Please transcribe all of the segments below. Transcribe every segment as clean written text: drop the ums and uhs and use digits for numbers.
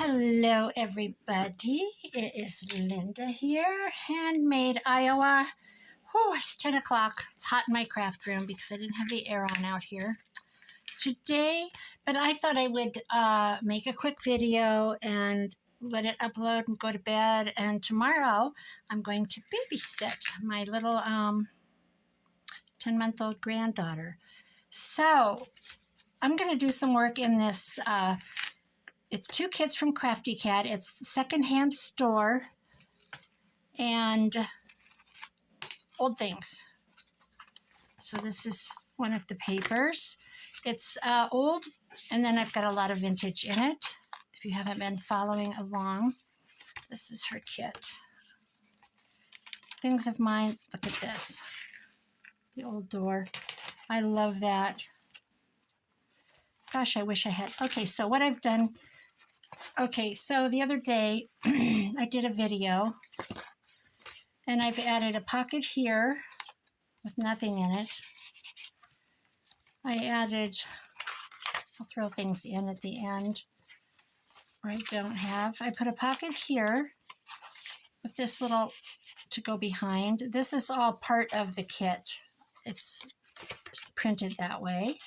Hello everybody, it is Linda here, Handmade, Iowa. Whew, it's 10 o'clock. It's hot in my craft room because I didn't have the air on out here today, but I thought I would make a quick video and let it upload and go to bed. And tomorrow I'm going to babysit my little 10-month-old granddaughter. So I'm going to do some work in this. It's two kids from Crafty Cat. It's the secondhand store and old things. So this is one of the papers. It's old, and then I've got a lot of vintage in it. If you haven't been following along, this is her kit. Things of mine. Look at this. The old door. I love that. Gosh, I wish I had. Okay, so what I've done. Okay, so the other day I did a video and I've added a pocket here with nothing in it. I added, I'll throw things in at the end where I don't have. I put a pocket here with this little to go behind. This is all part of the kit. It's printed that way.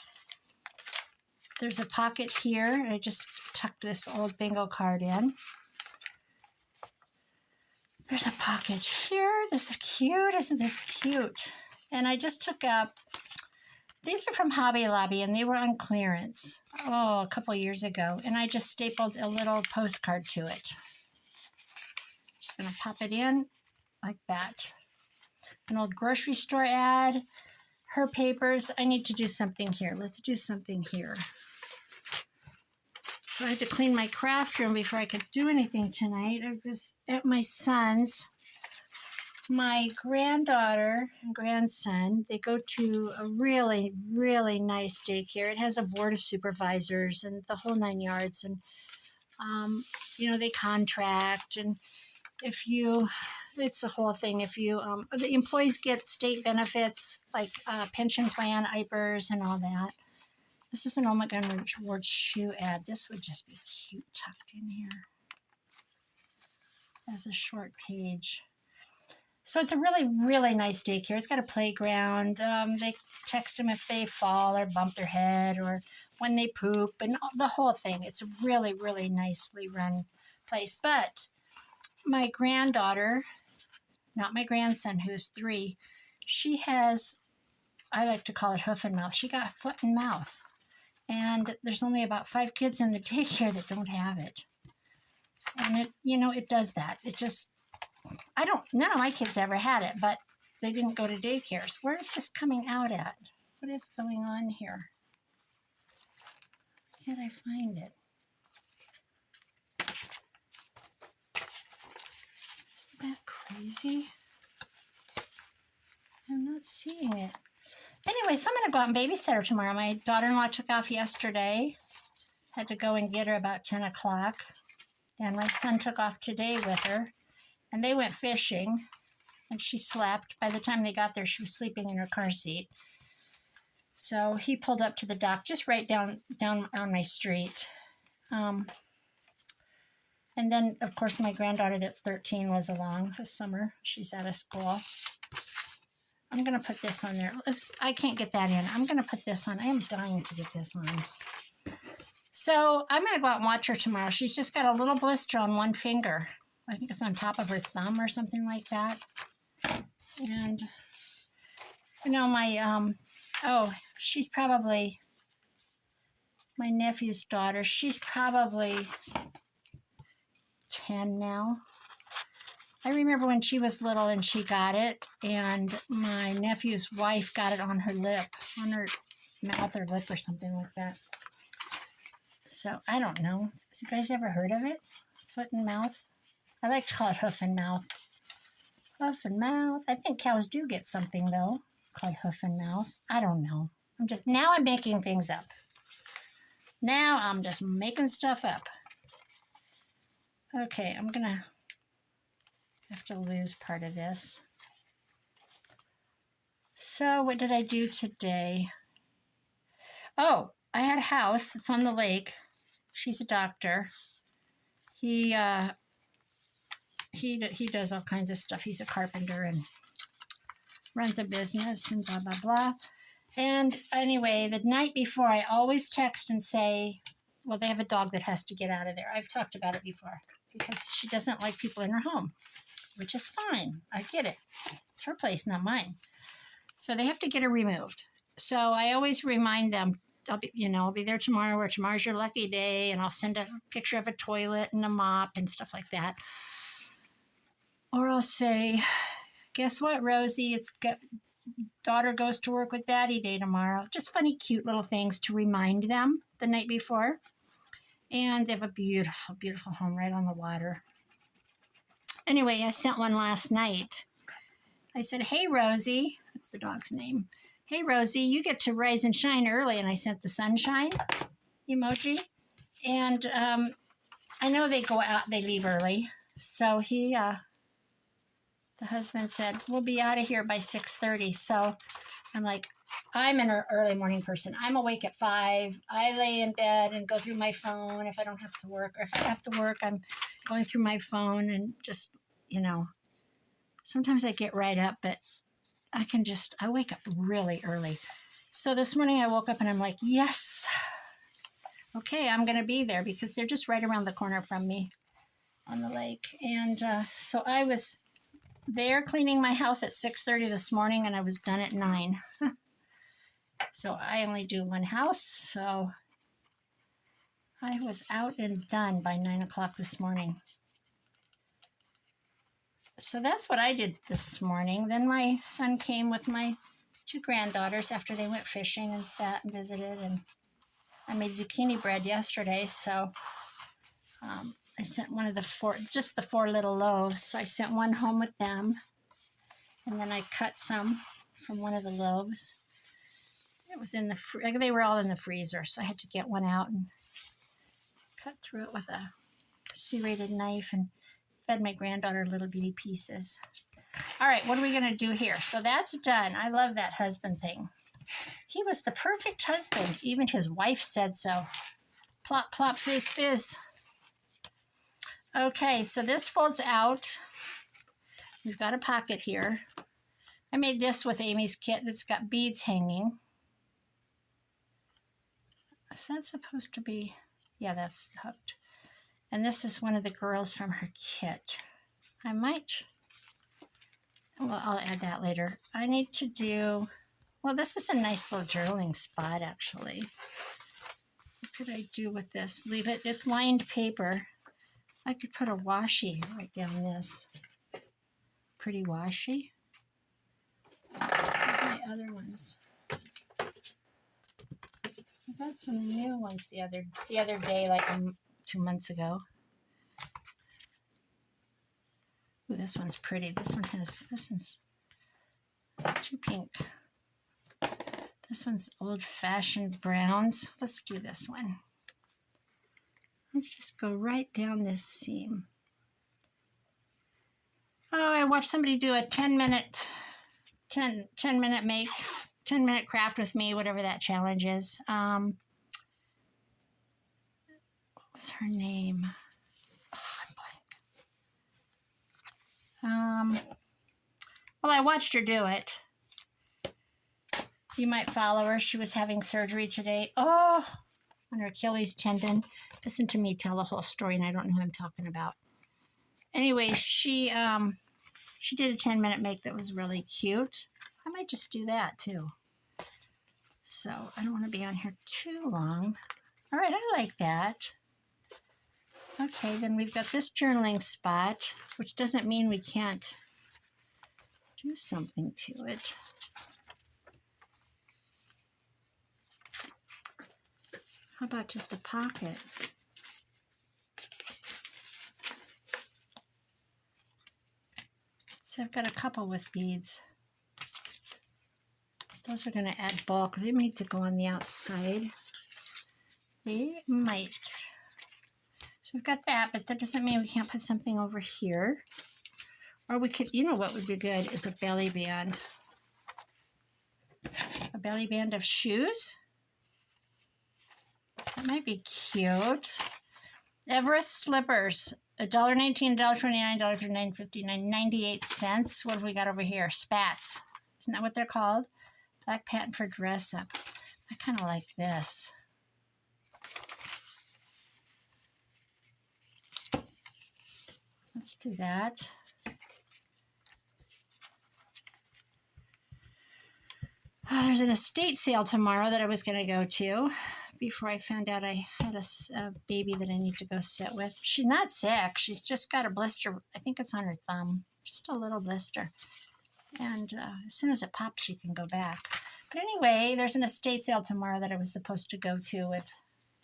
There's a pocket here. I just tucked this old bingo card in. There's a pocket here. This is cute. Isn't this cute? And I just took up, these are from Hobby Lobby, and they were on clearance, a couple years ago. And I just stapled a little postcard to it. Just going to pop it in like that. An old grocery store ad. Her papers. I need to do something here. Let's do something here. So I had to clean my craft room before I could do anything tonight. I was at my son's. My granddaughter and grandson, they go to a really, really nice daycare. It has a board of supervisors and the whole 9 yards. And, they contract. And it's a whole thing. The employees get state benefits like pension plan, IPERS, and all that. This is an old Montgomery Ward shoe ad. This would just be cute tucked in here as a short page. So it's a really, really nice daycare. It's got a playground. They text them if they fall or bump their head or when they poop and the whole thing. It's a really, really nicely run place. But my granddaughter, not my grandson, who's 3, she has, I like to call it hoof and mouth. She got foot and mouth. And there's only about 5 kids in the daycare that don't have it. And it does that. It just, none of my kids ever had it, but they didn't go to daycares. Where is this coming out at? What is going on here? Can't I find it? Isn't that crazy? I'm not seeing it. Anyway, so I'm going to go out and babysit her tomorrow. My daughter-in-law took off yesterday. Had to go and get her about 10 o'clock. And my son took off today with her. And they went fishing. And she slept. By the time they got there, she was sleeping in her car seat. So he pulled up to the dock just right down on my street. And then, of course, my granddaughter that's 13 was along this summer. She's out of school. I'm going to put this on there. I can't get that in. I'm going to put this on. I am dying to get this on. So I'm going to go out and watch her tomorrow. She's just got a little blister on one finger. I think it's on top of her thumb or something like that. And, she's probably my nephew's daughter. She's probably 10 now. I remember when she was little and she got it, and my nephew's wife got it on her lip, on her mouth or lip or something like that. So, I don't know. Have you guys ever heard of it? Foot and mouth? I like to call it hoof and mouth. Hoof and mouth. I think cows do get something, though, called hoof and mouth. I don't know. Now I'm making things up. Now I'm just making stuff up. Okay, I'm going to have to lose part of this. So what did I do today? Oh, I had a house. It's on the lake. She's a doctor. He he does all kinds of stuff. He's a carpenter and runs a business and blah, blah, blah. And anyway, the night before, I always text and say, well, they have a dog that has to get out of there. I've talked about it before because she doesn't like people in her home, which is fine. I get it. It's her place, not mine. So they have to get her removed. So I always remind them, I'll be there tomorrow, or tomorrow's your lucky day, and I'll send a picture of a toilet and a mop and stuff like that. Or I'll say, guess what, Rosie? Daughter goes to work with Daddy Day tomorrow. Just funny, cute little things to remind them the night before. And they have a beautiful, beautiful home right on the water. Anyway, I sent one last night. I said, hey, Rosie. That's the dog's name. Hey, Rosie, you get to rise and shine early. And I sent the sunshine emoji. And I know they go out, they leave early. So the husband said, we'll be out of here by 6:30. So I'm like, I'm an early morning person. I'm awake at 5. I lay in bed and go through my phone if I don't have to work. Or if I have to work, I'm going through my phone and just, sometimes I get right up, but I wake up really early. So this morning I woke up and I'm like, yes, okay, I'm going to be there because they're just right around the corner from me on the lake. And so I was there cleaning my house at 6:30 this morning, and I was done at 9. So I only do one house, so I was out and done by 9 o'clock this morning. So that's what I did this morning. Then my son came with my 2 granddaughters after they went fishing and sat and visited, and I made zucchini bread yesterday, so I sent one of the 4 little loaves. So I sent one home with them, and then I cut some from one of the loaves. It was they were all in the freezer, so I had to get one out and cut through it with a serrated knife and fed my granddaughter little bitty pieces. All right, what are we going to do here? So that's done. I love that husband thing. He was the perfect husband. Even his wife said so. Plop, plop, fizz, fizz. Okay, so this folds out. We've got a pocket here. I made this with Amy's kit that's got beads hanging. Is that supposed to be? Yeah, that's hooked. And this is one of the girls from her kit. I'll add that later. I need to do, this is a nice little journaling spot, actually. What could I do with this? Leave it, it's lined paper. I could put a washi right down this. Pretty washi. My other ones. I got some new ones the other day, like 2 months ago. Ooh, this one's pretty. This one's too pink. This one's old-fashioned browns. Let's do this one. Let's just go right down this seam. Oh, I watched somebody do a 10-minute craft with me, whatever that challenge is. What was her name? I'm blank. Well, I watched her do it. You might follow her. She was having surgery today. Oh, on her Achilles tendon. Listen to me tell the whole story, and I don't know who I'm talking about. Anyway, she did a 10-minute make that was really cute. I might just do that too. So I don't want to be on here too long. All right, I like that. Okay, then we've got this journaling spot, which doesn't mean we can't do something to it. How about just a pocket? So I've got a couple with beads. Those are going to add bulk. They might go on the outside. They might. So we've got that, but that doesn't mean we can't put something over here. Or we could, what would be good is a belly band. A belly band of shoes. That might be cute. Everest slippers, $1.19, $1.29, $1.39, $1.59, 98 cents. What have we got over here? Spats. Isn't that what they're called? Black patent for dress up. I kind of like this. Let's do that. Oh, there's an estate sale tomorrow that I was going to go to before I found out I had a baby that I need to go sit with. She's not sick. She's just got a blister. I think it's on her thumb. Just a little blister. And as soon as it pops, she can go back. But anyway, there's an estate sale tomorrow that I was supposed to go to with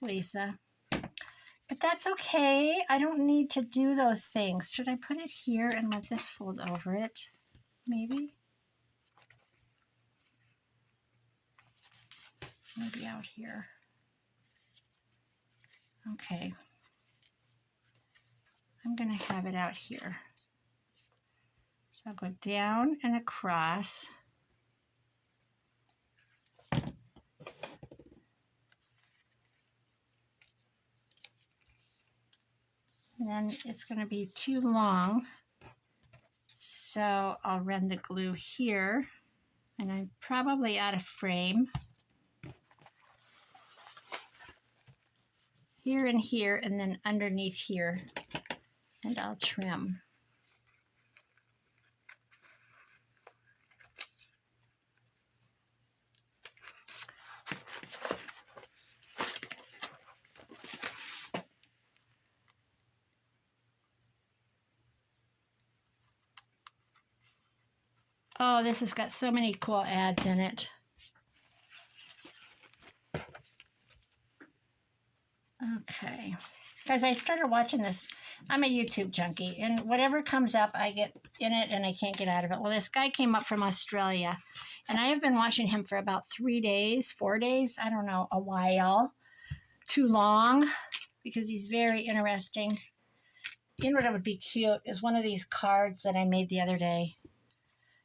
Lisa. But that's okay. I don't need to do those things. Should I put it here and let this fold over it? Maybe? Maybe out here. Okay. I'm going to have it out here. So I'll go down and across. And then it's going to be too long. So I'll run the glue here. And I'm probably out of frame. Here and here, and then underneath here. And I'll trim. Oh, this has got so many cool ads in it. Okay. Guys, I started watching this. I'm a YouTube junkie, and whatever comes up, I get in it, and I can't get out of it. Well, this guy came up from Australia, and I have been watching him for about 3 days, 4 days, I don't know, a while. Too long, because he's very interesting. You know what would be cute is one of these cards that I made the other day.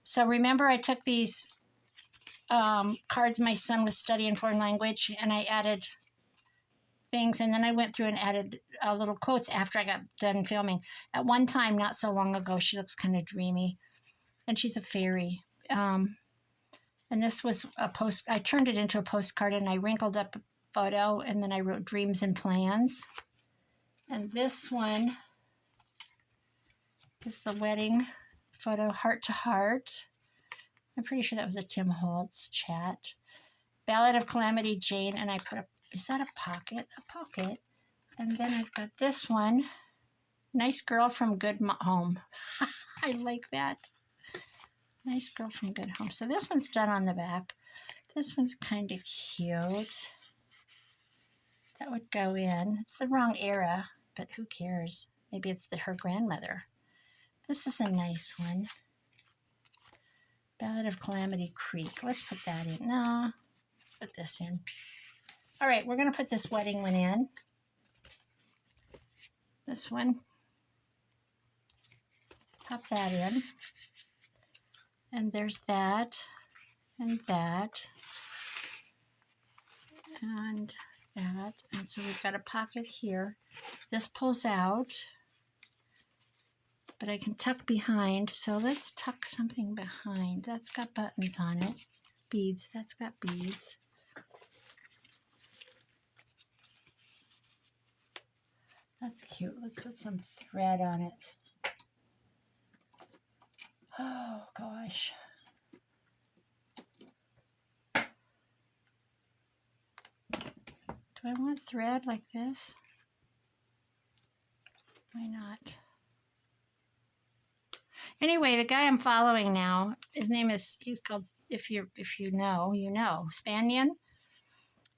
So remember I took these cards my son was studying foreign language, and I added things, and then I went through and added little quotes after I got done filming. At one time, not so long ago, she looks kind of dreamy, and she's a fairy. And this was a post. I turned it into a postcard, and I wrinkled up a photo, and then I wrote dreams and plans. And this one is the wedding photo, heart to heart. I'm pretty sure that was a Tim Holtz chat. Ballad of Calamity Jane, and I put is that a pocket? A pocket. And then I've got this one, nice girl from good home. I like that. Nice girl from good home. So this one's done on the back. This one's kind of cute. That would go in. It's the wrong era, but who cares? Maybe it's her grandmother. This is a nice one. Ballad of Calamity Creek. Let's put that in. No, let's put this in. All right, we're going to put this wedding one in. This one. Pop that in. And there's that. And that. And that. And so we've got a pocket here. This pulls out. But I can tuck behind. So let's tuck something behind. That's got buttons on it. Beads. That's got beads. That's cute. Let's put some thread on it. Oh, gosh. Do I want thread like this? Why not? Anyway, the guy I'm following now, his name is, he's called, if you know, you know, Spanian.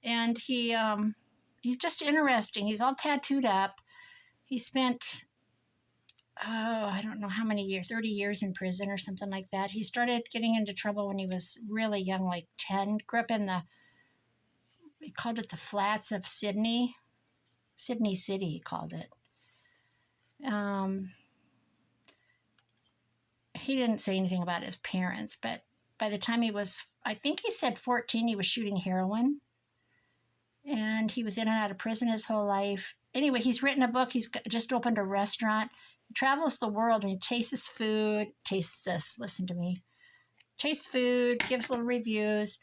And he's just interesting. He's all tattooed up. He spent, I don't know how many years, 30 years in prison or something like that. He started getting into trouble when he was really young, like 10. Grew up in he called it the flats of Sydney. Sydney City, he called it. He didn't say anything about his parents, but by the time he was, I think he said 14, he was shooting heroin. and he was in and out of prison his whole life. Anyway, he's written a book. He's just opened a restaurant. He travels the world and he tastes food. Tastes this. Listen to me. Tastes food. Gives little reviews.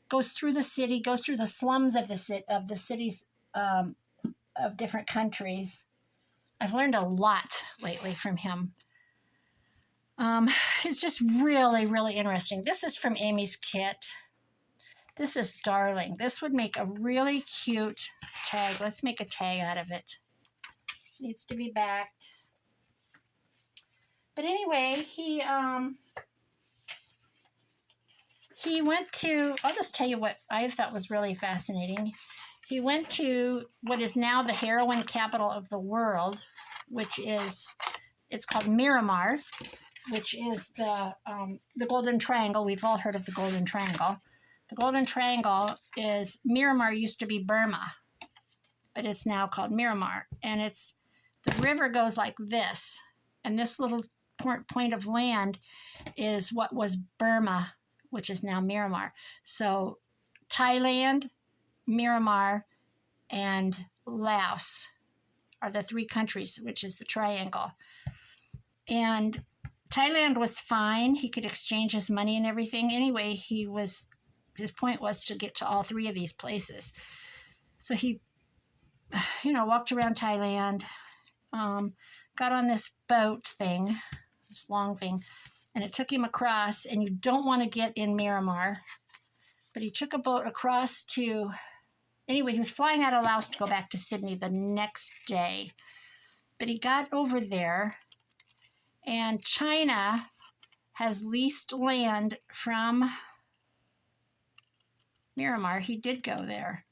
Goes through the city. Goes through the slums of the cities of different countries. I've learned a lot lately from him. It's just really, really interesting. This is from Amy's kit. This is darling. This would make a really cute tag. Let's make a tag out of it. Needs to be backed. But anyway, he went to, I'll just tell you what I thought was really fascinating. He went to what is now the heroin capital of the world, which is, it's called Miramar, which is the Golden Triangle. We've all heard of the Golden Triangle. The Golden Triangle is, Miramar used to be Burma, but it's now called Miramar. And it's, the river goes like this, and this little point of land is what was Burma, which is now Miramar. So Thailand, Miramar, and Laos are the three countries, which is the triangle. And Thailand was fine. He could exchange his money and everything. Anyway, his point was to get to all three of these places. So he, walked around Thailand, got on this boat thing, this long thing, and it took him across, and you don't want to get in Miramar, but he took a boat across to, anyway, he was flying out of Laos to go back to Sydney the next day, but he got over there, and China has leased land from Miramar. He did go there.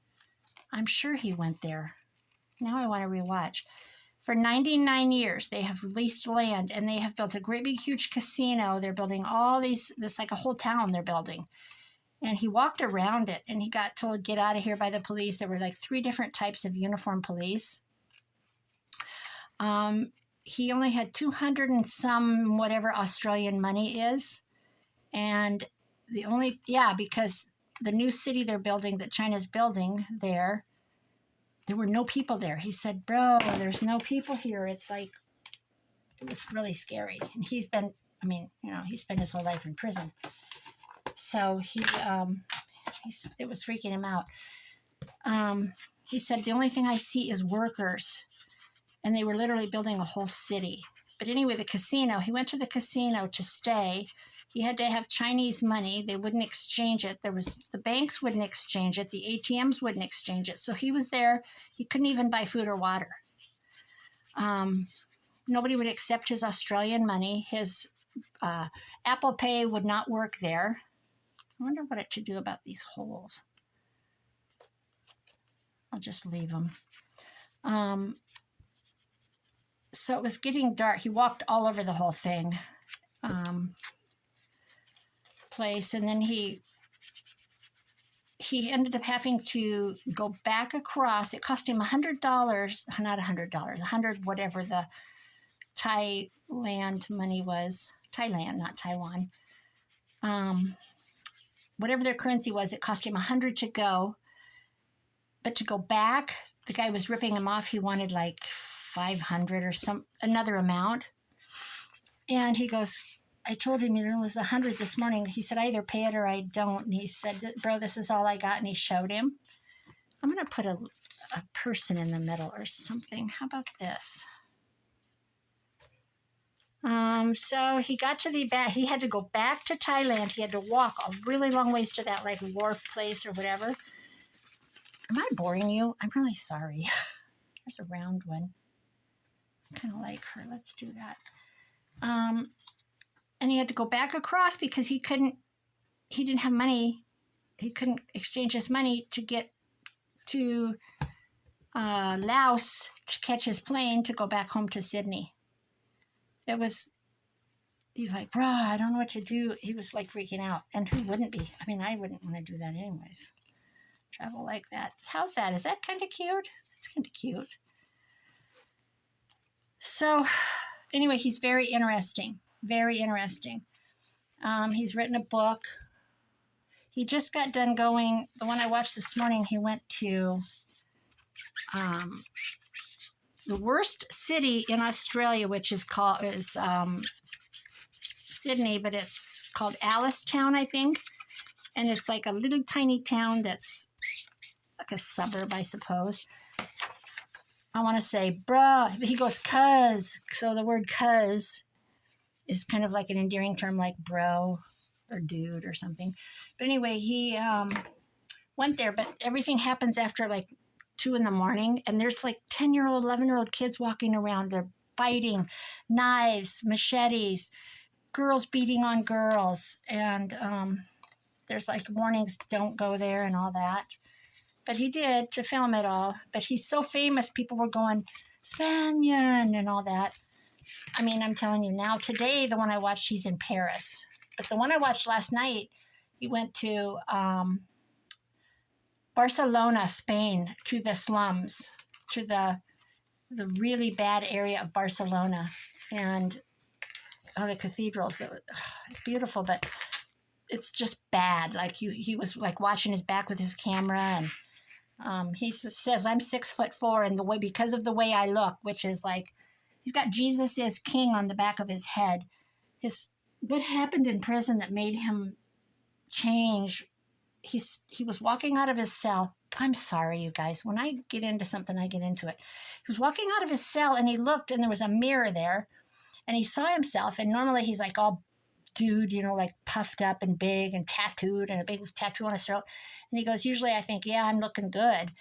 I'm sure he went there. Now I want to rewatch. For 99 years, they have leased land, and they have built a great big huge casino. They're building all this like a whole town they're building. And he walked around it, and he got told, get out of here by the police. There were like 3 different types of uniformed police. He only had 200 and some whatever Australian money is. And because the new city they're building, that China's building there were no people there. He said, bro, there's no people here. It's like, it was really scary. And he spent his whole life in prison. So it was freaking him out. He said, the only thing I see is workers. And they were literally building a whole city. But anyway, the casino, he went to the casino to stay. He had to have Chinese money. They wouldn't exchange it. The banks wouldn't exchange it. The ATMs wouldn't exchange it. So he was there. He couldn't even buy food or water. Nobody would accept his Australian money. His Apple Pay would not work there. I wonder what it should do about these holes. I'll just leave them. So it was getting dark. He walked all over the whole thing. Place, and then he ended up having to go back across. It cost him $100, not $100, whatever the Thailand money was. Thailand, not Taiwan. Whatever their currency was, it cost him $100 to go. But to go back, the guy was ripping him off. He wanted like $500 or another amount. And he goes, I told him, it was $100 this morning. He said, I either pay it or I don't. And he said, bro, this is all I got. And he showed him. I'm going to put a person in the middle or something. How about this? So he got to the back. He had to go back to Thailand. He had to walk a really long ways to that like wharf place or whatever. Am I boring you? I'm really sorry. There's a round one. I kind of like her. Let's do that. And he had to go back across because he didn't have money. He couldn't exchange his money to get to Laos to catch his plane to go back home to Sydney. He's like, bro, I don't know what to do. He was like freaking out. And who wouldn't be? I mean, I wouldn't want to do that anyways. Travel like that. How's that? Is that kind of cute? It's kind of cute. So anyway, he's very interesting. Very interesting. He's written a book. He just got done going, the one I watched this morning, he went to the worst city in Australia, which is Sydney, but it's called Alice-town, I think. And it's like a little tiny town that's like a suburb, I suppose. I want to say, bruh. He goes, cuz. So the word cuz is kind of like an endearing term like bro or dude or something. But anyway, he went there, but everything happens after like 2 a.m, and there's like 10-year-old, 11-year-old kids walking around. They're fighting, knives, machetes, girls beating on girls, and there's like warnings, don't go there and all that. But he did to film it all. But he's so famous, people were going, Spanian and all that. I mean, I'm telling you now, today, the one I watched, he's in Paris. But the one I watched last night, he went to Barcelona, Spain, to the slums, to the really bad area of Barcelona. And the cathedrals, it's beautiful, but it's just bad. Like he was like watching his back with his camera, and he says, I'm 6'4", and because of the way I look, which is like, he's got Jesus is King on the back of his head. What happened in prison that made him change? He was walking out of his cell. I'm sorry, you guys. When I get into something, I get into it. He was walking out of his cell, and he looked, and there was a mirror there, and he saw himself. And normally he's like all dude, like puffed up and big and tattooed, and a big tattoo on his throat. And he goes, usually I think, yeah, I'm looking good.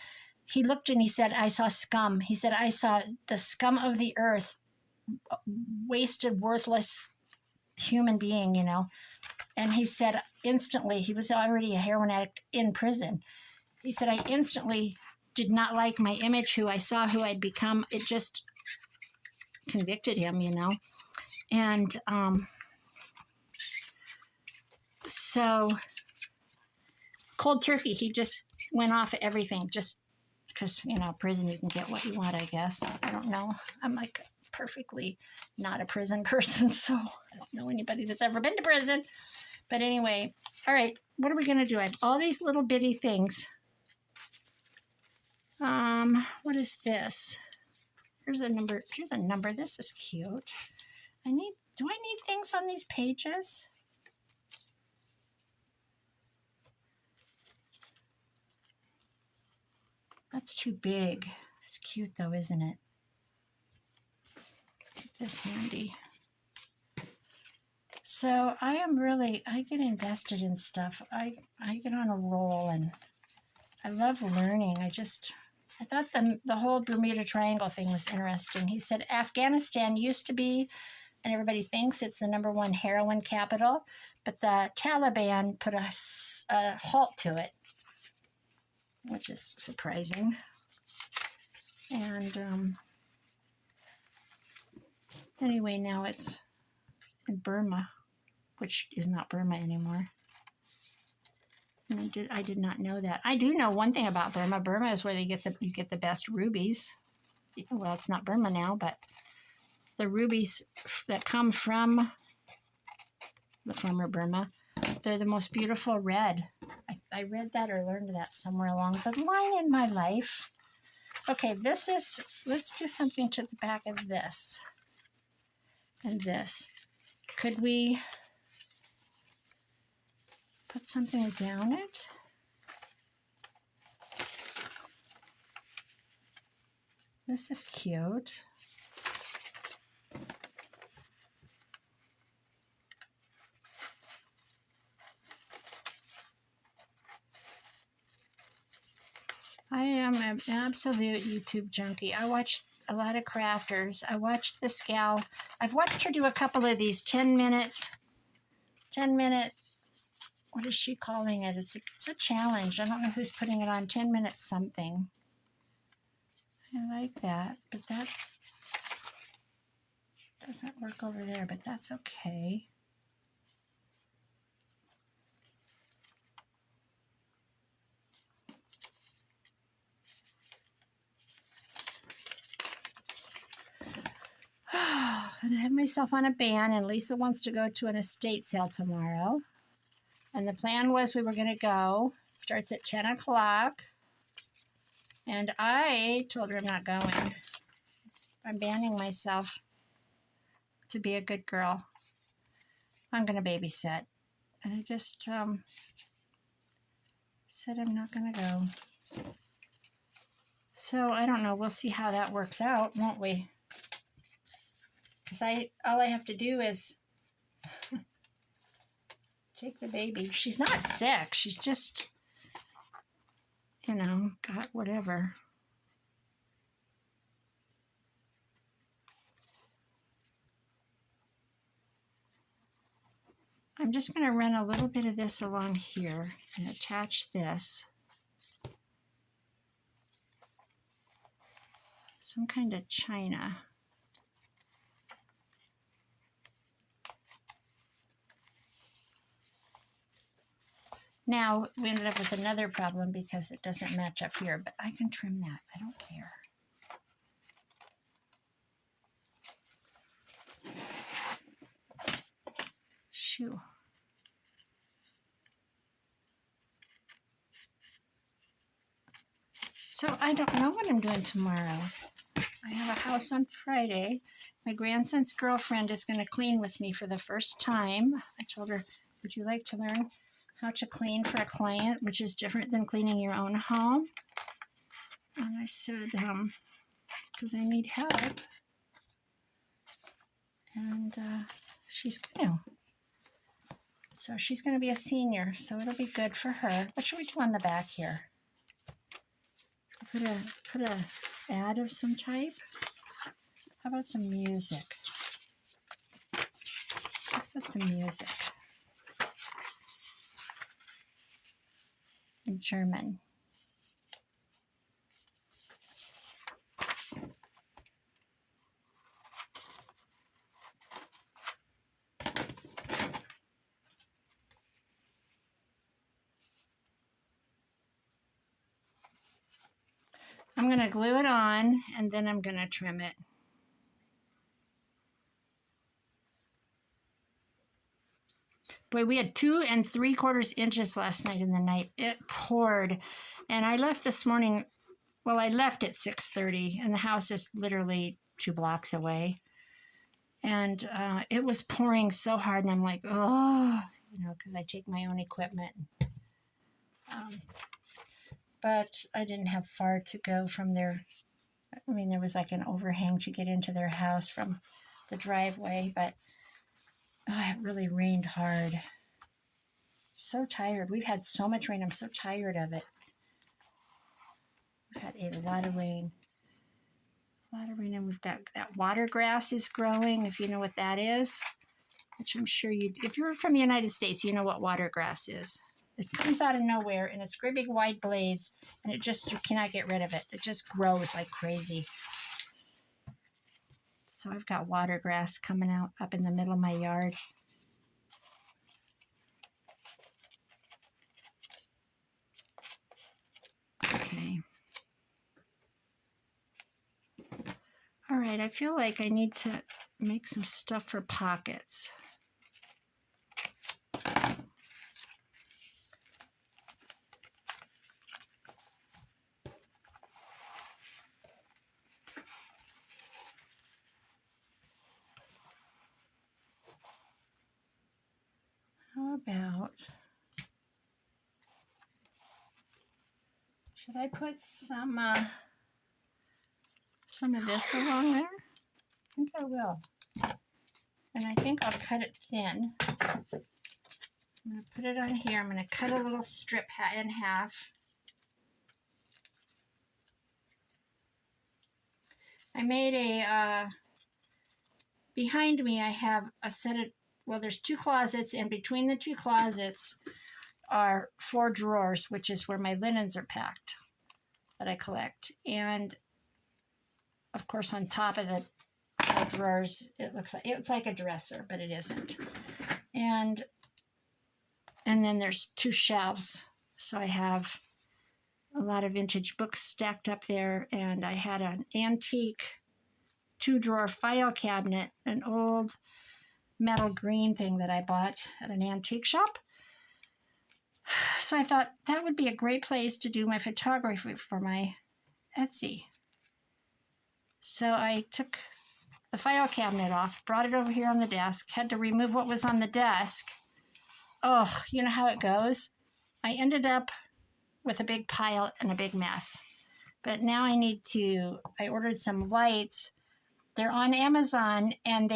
He looked and he said, I saw scum. He said, I saw the scum of the earth, wasted, worthless human being, And he said instantly, he was already a heroin addict in prison. He said, I instantly did not like my image, who I saw, who I'd become. It just convicted him, And so cold turkey, he just went off of everything, just because, prison, you can get what you want, I guess. I don't know. I'm like perfectly not a prison person, so I don't know anybody that's ever been to prison. But anyway, all right, what are we going to do? I have all these little bitty things. What is this? Here's a number. Here's a number. This is cute. Do I need things on these pages? That's too big. It's cute though, isn't it? Let's get this handy. So I get invested in stuff. I get on a roll, and I love learning. I thought the whole Bermuda Triangle thing was interesting. He said Afghanistan used to be, and everybody thinks it's the #1 heroin capital, but the Taliban put a halt to it, which is surprising. And anyway, now it's in Burma, which is not Burma anymore. And I did not know that. I do know one thing about Burma. Burma is where you get the best rubies. Well, it's not Burma now, but the rubies that come from the former Burma, they're the most beautiful red. I read that or learned that somewhere along the line in my life. Okay, let's do something to the back of this and this. Could we put something down it? This is cute. I am an absolute YouTube junkie. I watch a lot of crafters. I watched this gal. I've watched her do a couple of these 10-minute, what is she calling it? It's a challenge. I don't know who's putting it on, 10 minutes something. I like that, but that doesn't work over there, but that's okay. And I have myself on a band, and Lisa wants to go to an estate sale tomorrow. And the plan was we were going to go. It starts at 10 o'clock. And I told her I'm not going. I'm banning myself to be a good girl. I'm going to babysit. And I just said I'm not going to go. So I don't know. We'll see how that works out, won't we? Because all I have to do is take the baby. She's not sick. She's just, got whatever. I'm just going to run a little bit of this along here and attach this. Some kind of china. Now, we ended up with another problem because it doesn't match up here, but I can trim that. I don't care. Shoo. So I don't know what I'm doing tomorrow. I have a house on Friday. My grandson's girlfriend is going to clean with me for the first time. I told her, would you like to learn how to clean for a client, which is different than cleaning your own home? And I said, because I need help. And she's going to. So she's going to be a senior, so it'll be good for her. What should we do on the back here? Put a ad of some type. How about some music? Let's put some music. In German. I'm going to glue it on, and then I'm going to trim it. Boy, we had 2 3/4 inches last night in the night. It poured. And I left this morning, well, I left at 6:30, and the house is literally 2 blocks away. And it was pouring so hard, and I'm like, oh, because I take my own equipment. But I didn't have far to go from there. I mean, there was like an overhang to get into their house from the driveway, but it really rained hard. So tired. We've had so much rain. I'm so tired of it. We've had a lot of rain. And we've got that water grass is growing, if you know what that is, which I'm sure if you're from the United States, you know what water grass is. It comes out of nowhere, and it's great big wide blades, and you cannot get rid of it. It just grows like crazy. So I've got water grass coming out up in the middle of my yard. Okay. All right, I feel like I need to make some stuff for pockets. How about, should I put some of this along there? I think I will. And I think I'll cut it thin. I'm going to put it on here. I'm going to cut a little strip in half. I made behind me I have a set of, there's 2 closets, and between the 2 closets are 4 drawers, which is where my linens are packed that I collect. And of course, on top of the drawers, it's like a dresser, but it isn't. And then there's 2 shelves. So I have a lot of vintage books stacked up there, and I had an antique 2-drawer file cabinet, an old metal green thing that I bought at an antique shop. So I thought that would be a great place to do my photography for my Etsy. So I took the file cabinet off, brought it over here on the desk, had to remove what was on the desk. Oh, you know how it goes? I ended up with a big pile and a big mess. But now I ordered some lights. They're on Amazon, and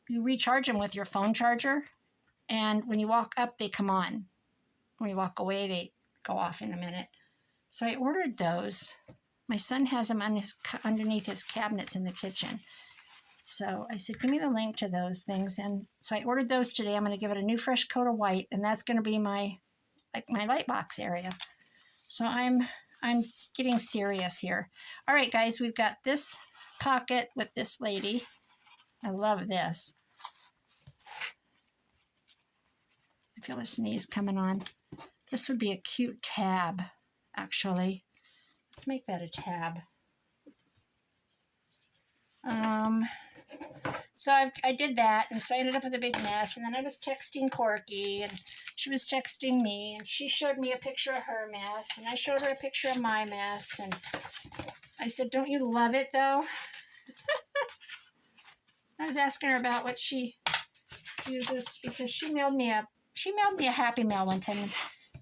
you recharge them with your phone charger. And when you walk up, they come on. When you walk away, they go off in a minute. So I ordered those. My son has them underneath his cabinets in the kitchen. So I said, give me the link to those things. And so I ordered those today. I'm going to give it a new fresh coat of white, and that's going to be my light box area. So I'm getting serious here. All right, guys, we've got this pocket with this lady. I love this. I feel a sneeze coming on. This would be a cute tab, actually. Let's make that a tab. So I did that, and so I ended up with a big mess, and then I was texting Corky, and she was texting me, and she showed me a picture of her mess, and I showed her a picture of my mess, and I said, don't you love it, though? I was asking her about what she uses, because she mailed me a Happy Mail one time.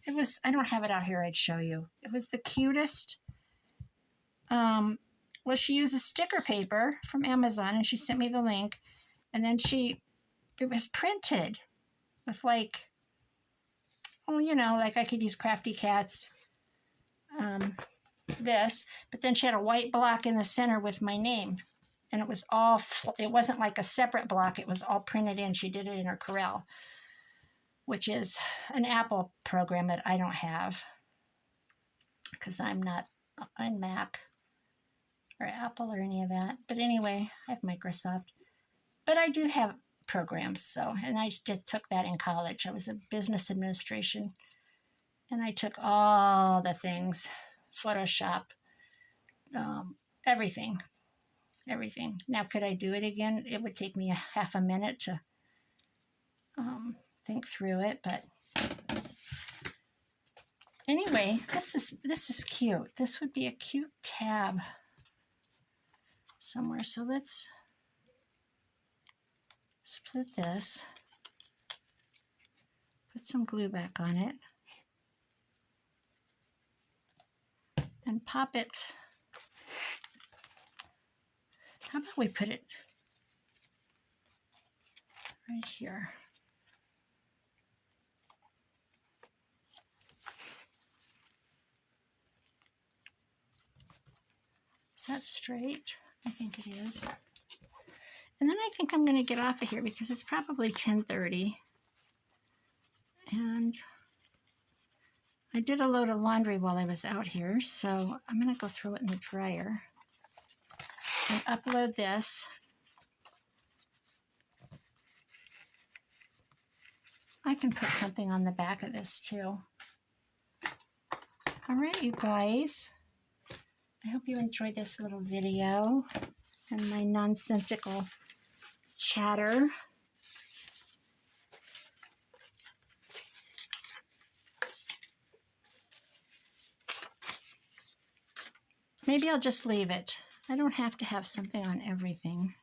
It was, I don't have it out here, I'd show you. It was the cutest. Well, she uses sticker paper from Amazon, and she sent me the link. And then it was printed with like, oh, you know, like I could use Crafty Cats, this. But then she had a white block in the center with my name. And it was all, it wasn't like a separate block. It was all printed in. She did it in her Corel, which is an Apple program that I don't have because I'm not on Mac or Apple or any of that. But anyway, I have Microsoft. But I do have programs, so, and I took that in college. I was a business administration, and I took all the things, Photoshop, everything. Now, could I do it again? It would take me a half a minute to think through it, but anyway, this is cute. This would be a cute tab somewhere. So let's split this, put some glue back on it, and pop it. How about we put it right here? Is that straight? I think it is. And then I think I'm going to get off of here because it's probably 10:30. And I did a load of laundry while I was out here, so I'm going to go throw it in the dryer and upload this. I can put something on the back of this too. All right, you guys. I hope you enjoyed this little video and my nonsensical chatter. Maybe I'll just leave it. I don't have to have something on everything.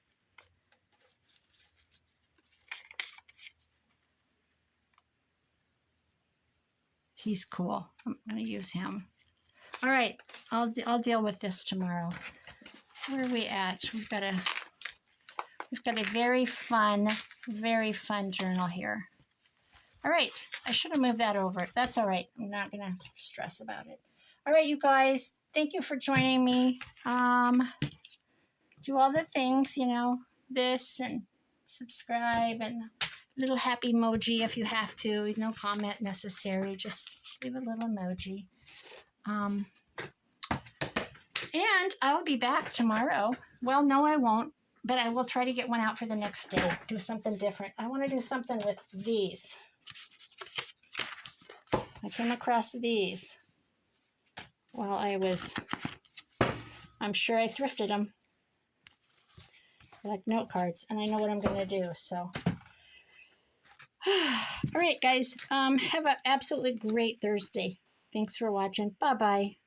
He's cool. I'm going to use him. All right, I'll deal with this tomorrow. Where are we at? We've got a very fun journal here. All right, I should have moved that over. That's all right. I'm not going to stress about it. All right, you guys, thank you for joining me. Do all the things, you know, this and subscribe and little happy emoji if you have to. No comment necessary. Just leave a little emoji. And I'll be back tomorrow. Well, no, I won't, but I will try to get one out for the next day. Do something different. I want to do something with these. I came across these while I'm sure I thrifted them. They're like note cards, and I know what I'm going to do, so. All right, guys, have an absolutely great Thursday. Thanks for watching. Bye-bye.